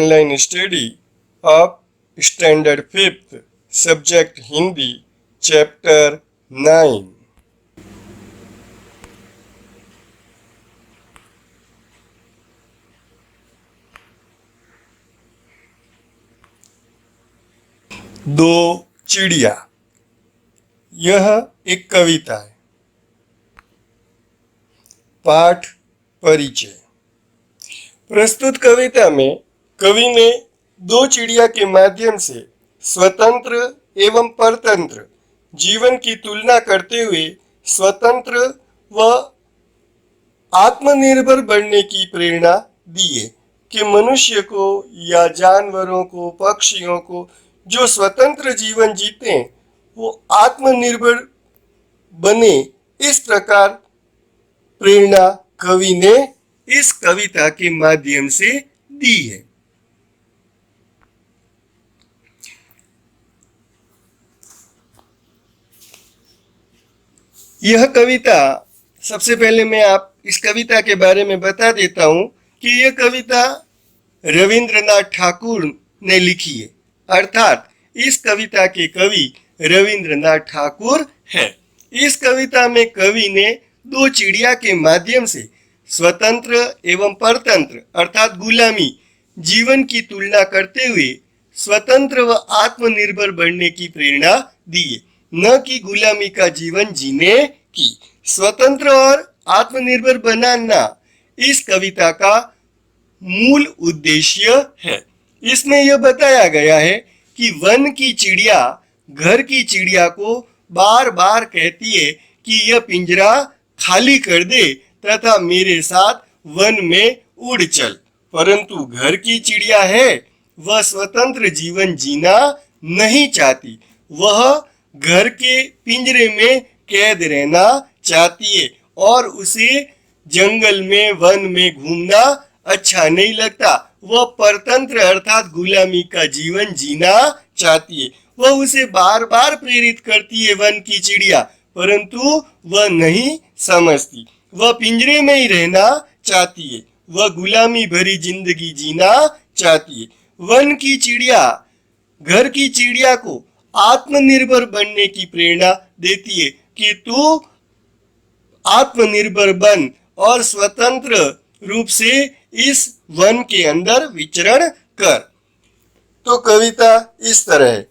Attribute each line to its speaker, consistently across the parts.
Speaker 1: Online study of standard 5th subject Hindi chapter 9। दो चिड़िया। यह एक कविता है। पाठ परिचय। प्रस्तुत कविता में कवि ने दो चिड़िया के माध्यम से स्वतंत्र एवं परतंत्र जीवन की तुलना करते हुए स्वतंत्र व आत्मनिर्भर बनने की प्रेरणा दी है कि मनुष्य को या जानवरों को, पक्षियों को जो स्वतंत्र जीवन जीते हैं वो आत्मनिर्भर बने। इस प्रकार प्रेरणा कवि ने इस कविता के माध्यम से दी है। यह कविता, सबसे पहले मैं आप इस कविता के बारे में बता देता हूं कि यह कविता रविंद्रनाथ ठाकुर ने लिखी है, अर्थात इस कविता के कवि रविंद्रनाथ ठाकुर हैं। इस कविता में कवि ने दो चिड़िया के माध्यम से स्वतंत्र एवं परतंत्र अर्थात गुलामी जीवन की तुलना करते हुए स्वतंत्र व आत्मनिर्भर बनने की प्रेरणा दी है, न कि गुलामी का जीवन जीने की। स्वतंत्र और आत्मनिर्भर बनाना इस कविता का मूल उद्देश्य है। इसमें यह बताया गया है कि वन की चिड़िया घर की चिड़िया को बार बार कहती है कि यह पिंजरा खाली कर दे तथा मेरे साथ वन में उड़ चल, परंतु घर की चिड़िया है वह स्वतंत्र जीवन जीना नहीं चाहती। वह घर के पिंजरे में कैद रहना चाहती है और उसे जंगल में, वन में घूमना अच्छा नहीं लगता। वह परतंत्र अर्थात गुलामी का जीवन जीना चाहती है। वह उसे बार बार प्रेरित करती है वन की चिड़िया, परंतु वह नहीं समझती। वह पिंजरे में ही रहना चाहती है, वह गुलामी भरी जिंदगी जीना चाहती है। वन की चिड़िया घर की चिड़िया को आत्मनिर्भर बनने की प्रेरणा देती है कि तू आत्मनिर्भर बन और स्वतंत्र रूप से इस वन के अंदर विचरण कर। तो कविता इस तरह है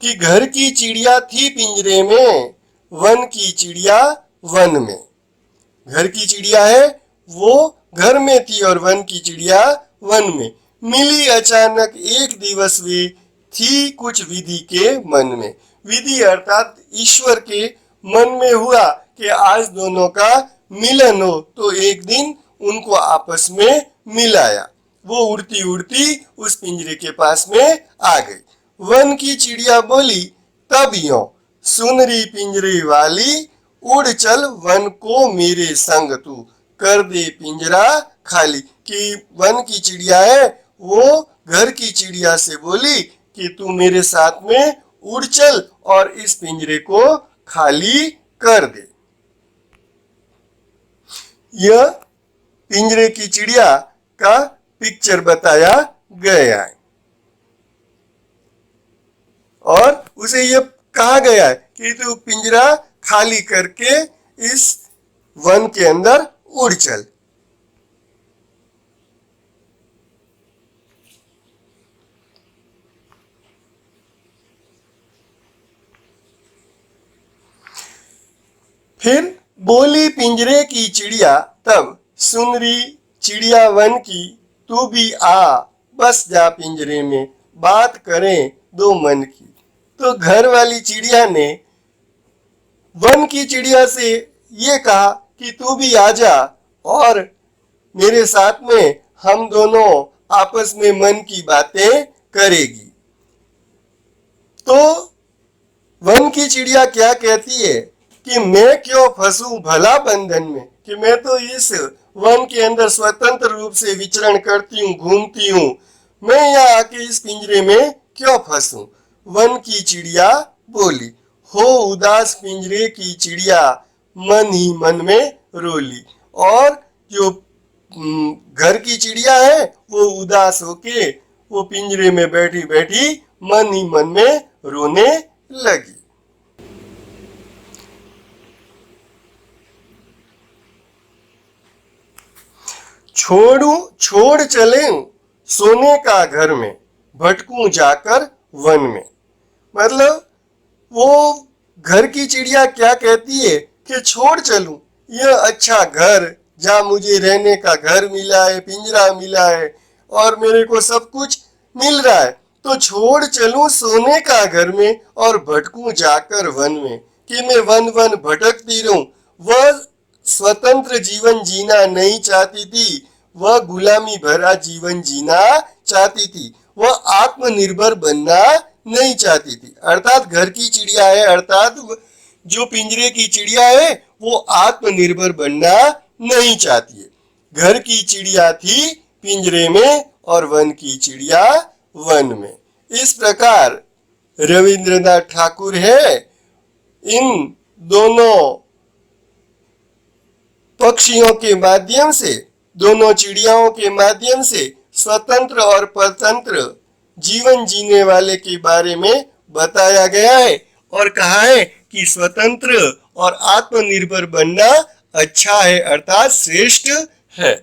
Speaker 1: कि घर की चिड़िया थी पिंजरे में, वन की चिड़िया वन में। घर की चिड़िया है वो घर में थी और वन की चिड़िया वन में। मिली अचानक एक दिवस वे, थी कुछ विधि के मन में। विधि अर्थात ईश्वर के मन में हुआ कि आज दोनों का मिलन हो, तो एक दिन उनको आपस में मिलाया। वो उड़ती उड़ती उस पिंजरे के पास में आ गई। वन की चिड़िया बोली तब यों, सुन रही पिंजरे वाली, उड़ चल वन को मेरे संग तू, कर दे पिंजरा खाली। कि वन की चिड़िया है वो घर की चिड़िया से बोली कि तू मेरे साथ में उड़ चल और इस पिंजरे को खाली कर दे। यह पिंजरे की चिड़िया का पिक्चर बताया गया है और उसे यह कहा गया है कि तू पिंजरा खाली करके इस वन के अंदर उड़ चल। फिर बोली पिंजरे की चिड़िया तब, सुन रही चिड़िया वन की, तू भी आ बस जा पिंजरे में, बात करें दो मन की। तो घर वाली चिड़िया ने वन की चिड़िया से ये कहा कि तू भी आ जा और मेरे साथ में हम दोनों आपस में मन की बातें करेगी। तो वन की चिड़िया क्या कहती है कि मैं क्यों फंसूं भला बंधन में, कि मैं तो इस वन के अंदर स्वतंत्र रूप से विचरण करती हूँ, घूमती हूँ, मैं यहाँ आके इस पिंजरे में क्यों फंसूं। वन की चिड़िया बोली, हो उदास पिंजरे की चिड़िया, मन ही मन में रोली। और जो घर की चिड़िया है वो उदास होके वो पिंजरे में बैठी बैठी मन ही मन में रोने लगी। छोड़ चले सोने का घर में, भटकूं जाकर वन में। मतलब वो घर की चिड़िया क्या कहती है कि छोड़ चलूं यह अच्छा घर जहाँ मुझे रहने का घर मिला है, पिंजरा मिला है और मेरे को सब कुछ मिल रहा है, तो छोड़ चलूं सोने का घर में और भटकूं जाकर वन में, कि मैं वन वन भटकती रहूं। वह स्वतंत्र जीवन जीना नहीं चाहती थी, वह गुलामी भरा जीवन जीना चाहती थी, वह आत्मनिर्भर बनना नहीं चाहती थी। अर्थात घर की चिड़िया है, अर्थात जो पिंजरे की चिड़िया है वो आत्मनिर्भर बनना नहीं चाहती है। घर की चिड़िया थी पिंजरे में और वन की चिड़िया वन में। इस प्रकार रविंद्रनाथ ठाकुर है इन दोनों पक्षियों के माध्यम से, दोनों चिड़ियाओं के माध्यम से स्वतंत्र और परतंत्र जीवन जीने वाले के बारे में बताया गया है और कहा है कि स्वतंत्र और आत्मनिर्भर बनना अच्छा है, अर्थात श्रेष्ठ है।